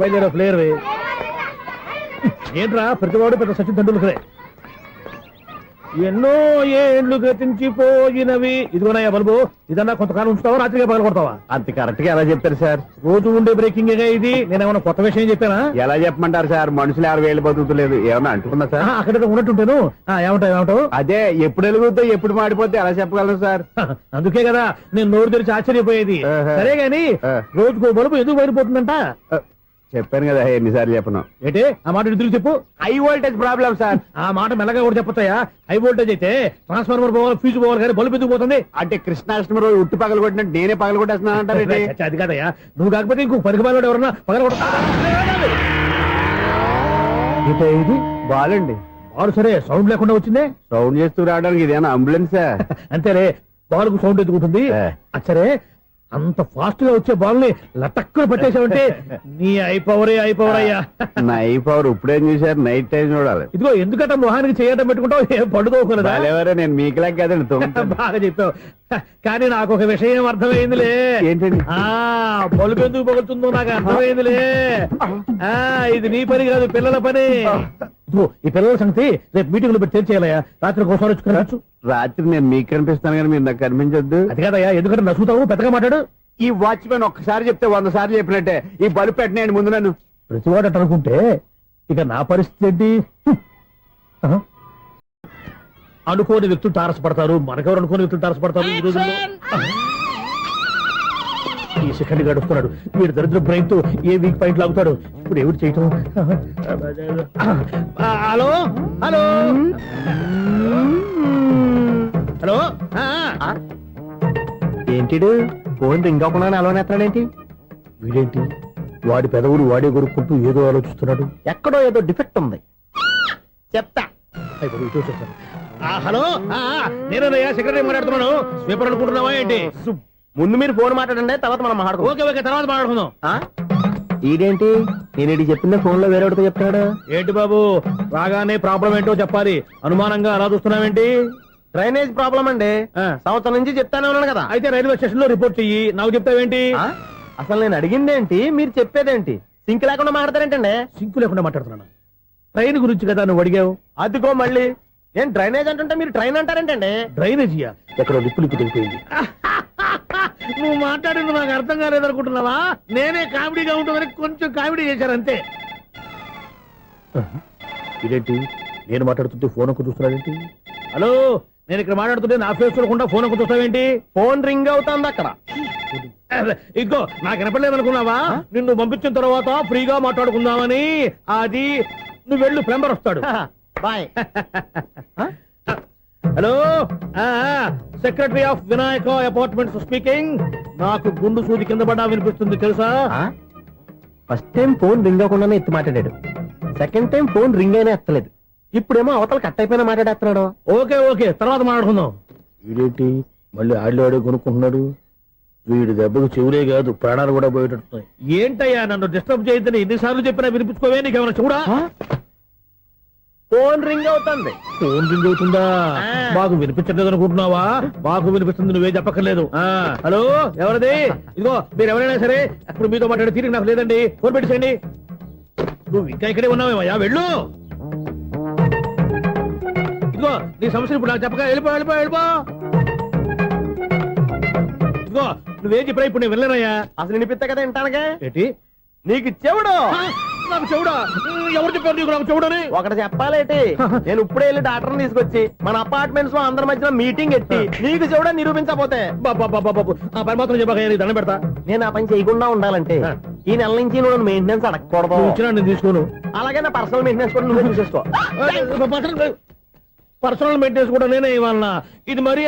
బయలుదేరా player ఏంట్రా ప్రతివాడు పెద్ద సచిన్ తెండూల్కరే. ఎన్నో ఏండ్లు గతించిపోయినవి. ఇదిగోనయ్యా బల్బు, ఇదన్నా కొంతకాలం ఉంచుతావా, రాత్రిగా పగల కొడతావా? అంత కరెక్ట్ గా ఎలా చెప్తారు సార్? రోజు ఉండే బ్రేకింగ్ ఇది. నేనేమన్నా కొత్త విషయం చెప్పానా? ఎలా చెప్పమంటారు సార్? మనుషులు 60,000 బతుకుతలేదు, ఏమన్నా అంటున్నా సార్? అక్కడ ఉన్నట్టుంటాను. ఏమంటావు? అదే ఎప్పుడు వెలుగుతో ఎప్పుడు మాడిపోతే ఎలా చెప్పగలను సార్? అందుకే కదా నేను నోరు తెరిచి ఆశ్చర్యపోయేది. సరే గాని రోజుకో బల్బు ఎందుకు బయటపోతుందంట? చెప్పాను కదా ఎన్నిసార్లు చెప్పను. ఏంటే ఆ మాట ఎదురు చెప్పు. High voltage problem sir. ఆ మాట మెల్లగా కూడా చెప్పొచ్చాయా? హై వోల్టేజ్ అయితే ట్రాన్స్ఫార్మర్ పోవాలి, ఫ్యూజ్ పోవాలి, కానీ బల్బు ఎందుకు పోతుంది? అంటే కృష్ణాష్టమి రోజు ఉట్టు పగలు కొట్టినట్టు నేనే పగలు కొట్టేస్తున్నానంటారు. అది కాదయ్యా, నువ్వు కాకపోతే ఇంకో 10 బాలు ఎవరన్నా పగల కొడతా. ఇది బాలండి. బాలు సరే సౌండ్ లేకుండా వచ్చిందే. సౌండ్ చేస్తూ రావడానికి ఇదేనా అంబులెన్సా? అంతేలే, బాలుకు సౌండ్ ఎందుకుంటుంది? సరే అంత ఫాస్ట్ గా వచ్చే బాల్ ని లటక్కున పట్టేసావంటే నీ ఐపవర్ అయ్యా. నా ఐపవర్ ఇప్పుడేం చూసారు? నైట్ టైం చూడాలి. ఇదిగో ఎందుకంటే మొహానికి చేయటం పెట్టుకుంటావు, ఏం పడుకోకూడదా? నేను మీకులా కదండి. బాగా చెప్పావు. కానీ నాకు ఒక విషయం అర్థమైందిలే. ఏంటండి? బల్బు ఎందుకు పగులుతుందో నాకు అర్థమైందిలే. ఇది నీ పని కాదు, పిల్లల పని. ఈ పిల్లల సంగతి రేపు మీటింగ్ లో పెట్టి తెలిసేయాలయ్యా. రాత్రి ఒకసారి వచ్చుకోవచ్చు. రాత్రి నేను మీకు కనిపిస్తాను కానీ మీరు నాకు కనిపించొద్దు. అది కాదయ్యా, ఎందుకంటే నసుగుతావు, పెద్దగా మాట్లాడు. ఈ వాచ్మెన్ ఒక్కసారి చెప్తే 100 సార్లు చెప్పినట్టే. ఈ బల్బు పెట్టినాయండి ముందు నన్ను. ప్రతివాడు అనుకుంటే ఇక నా పరిస్థితి ఏంటి? అనుకోని వ్యక్తులు తారసపడతారు, మనకెవరు అనుకోని వ్యక్తులు తారసపడతారు ఈ రోజుల్లో. ఈ సెకండ్ గడుపుతున్నాడు వీడు దరిద్ర బ్రెయిన్ తో ఏ వీక్ పాయింట్ లాగుతాడు. ఇప్పుడు ఎవరు చేయటం? Hello hello hello. ఏంటిడు ఫోన్ రింగ్ అవ్వకుండా అలవనేస్తాడేంటి? వీడేంటి వాడి పెదవులు వాడే కొరుక్కుంటూ ఏదో ఆలోచిస్తున్నాడు. ఎక్కడో ఏదో డిఫెక్ట్ ఉంది, చెప్తా. హలో, నేనయ్యా సెక్రటరీ మాట్లాడుతున్నాను. స్వీపర్ అనుకుంటున్నావా ఏంటి? ముందు మీరు ఫోన్ మాట్లాడండి, తర్వాత మనం మాట్లాడుకో. ఓకే తర్వాత మాట్లాడుకుందాం. ఈడేంటి నేను చెప్పిందే ఫోన్ లో వేరేవాడితో చెప్తాడు ఏంటి బాబు? రాగానే ప్రాబ్లం ఏంటో చెప్పాలి. అనుమానంగా అలా చూస్తున్నావేంటి? డ్రైనేజ్ ప్రాబ్లం అండి. సంవత్సరం నుంచి చెప్తానే ఉన్నాను కదా. అయితే రైల్వే స్టేషన్ లో రిపోర్ట్ చెయ్యి, నాకు చెప్తావేంటి? అసలు నేను అడిగిందేంటి, మీరు చెప్పేదేంటి? సింక్ లేకుండా మాట్లాడతారేంటండి? సింక్ లేకుండా మాట్లాడుతున్నాను. ట్రైన్ గురించి కదా నువ్వు అడిగావు. అదిగో మళ్ళీ నేను డ్రైనేజ్ అంటుంటే మీరు ట్రైన్ అంటారేంటండి? డ్రైనేజీయా? ఎక్కడో లిప్పు తెగిపోయింది. నువ్వు మాట్లాడింది నాకు అర్థం కాలేదనుకుంటున్నావా? నేనే కామెడీగా ఉంటుందని కొంచెం కామెడీ చేశారంతే. ఇదేంటి నేను మాట్లాడుతుంటే ఫోన్ ఒక్క చూస్తున్నావేంటి? హలో, నేను ఇక్కడ మాట్లాడుతుంటే నా ఫేస్ చూడకుండా ఫోన్ ఒక్క చూస్తావేంటి? ఫోన్ రింగ్ అవుతుంది అక్కడ. ఇంకో నాకు వినపడలేదు అనుకున్నావా? నిన్ను పంపించిన తర్వాత ఫ్రీగా మాట్లాడుకుందామని. అది నువ్వు వెళ్ళు, ప్లంబర్ వస్తాడు. Bye. Hello, secretary of Vinayaka apartments speaking. నాకు గుండు సూది కింద పడ్డా వినిపిస్తుంది తెలుసా? ఫస్ట్ టైం ఫోన్ రింగ్ అవ్వకుండానే ఎత్తి మాట్లాడాడు. సెకండ్ టైం ఫోన్ రింగ్ అయినా ఎత్తలేదు. ఇప్పుడేమో అవతల కట్ అయిపోయినా మాట్లాడేస్తున్నాడు. ఓకే తర్వాత మాట్లాడుకుందాం. వీడేంటి మళ్ళీ ఆడిలో కొనుక్కుంటున్నాడు? వీడి దెబ్బకు చెవులే కాదు ప్రాణాలు కూడా పోయేటట్టున్నాయి. ఏంటయ్యా నన్ను డిస్టర్బ్ చేయొద్దని ఎన్నిసార్లు చెప్పినా వినిపించుకోవే? నీకేమైనా చూడా? ఫోన్ రింగ్ అవుతుంది. ఫోన్ రింగ్ అవుతుందా? మాకు వినిపించలేదు అనుకుంటున్నావా? మాకు వినిపిస్తుంది, నువ్వే చెప్పక్కర్లేదు. హలో, ఎవరిది? ఇదిగో మీరు ఎవరైనా సరే అప్పుడు మీతో మాట్లాడే తీరిక నాకు లేదండి. ఫోన్ పెట్టేసేయండి. నువ్వు ఇంకా ఇక్కడే ఉన్నావేమయ్యా, వెళ్ళు. ఇదిగో నీ సమస్యలు ఇప్పుడు నాకు చెప్పక వెళ్ళిపో. ఇదిగో నువ్వేం చెప్పరా ఇప్పుడు నేను వెళ్ళానయ్యా. అసలు వినిపిస్తా కదా వింటానుగా. ఏంటి నీకు చెవుడు? నాకు చెవుడా? ఎవరు చెప్పారు నీకు నాకు చెవుడని? ఒకటి చెప్పాలేటి, నేను ఇప్పుడే వెళ్ళి డాక్టర్ తీసుకొచ్చి మన అపార్ట్మెంట్స్ లో అందరి మధ్యన మీటింగ్ ఎట్టి నీకు చెవుడా నిరూపించకపోతే ఆ పని మాత్రం చెప్పక దండం పెడతా. నేను ఆ పని చేయకుండా ఉండాలంటే ఈ నెల నుంచి నువ్వు మెయింటెనెన్స్ అడగకూడదు. నేను తీసుకోను. అలాగే నా పర్సనల్ మెయింటెనెన్స్ కూడా నువ్వే చూసేసుకో. పర్సనల్ మెయింటెనెన్స్ కూడా నేనే ఇవ్వాలన్నా? ఇది మరీ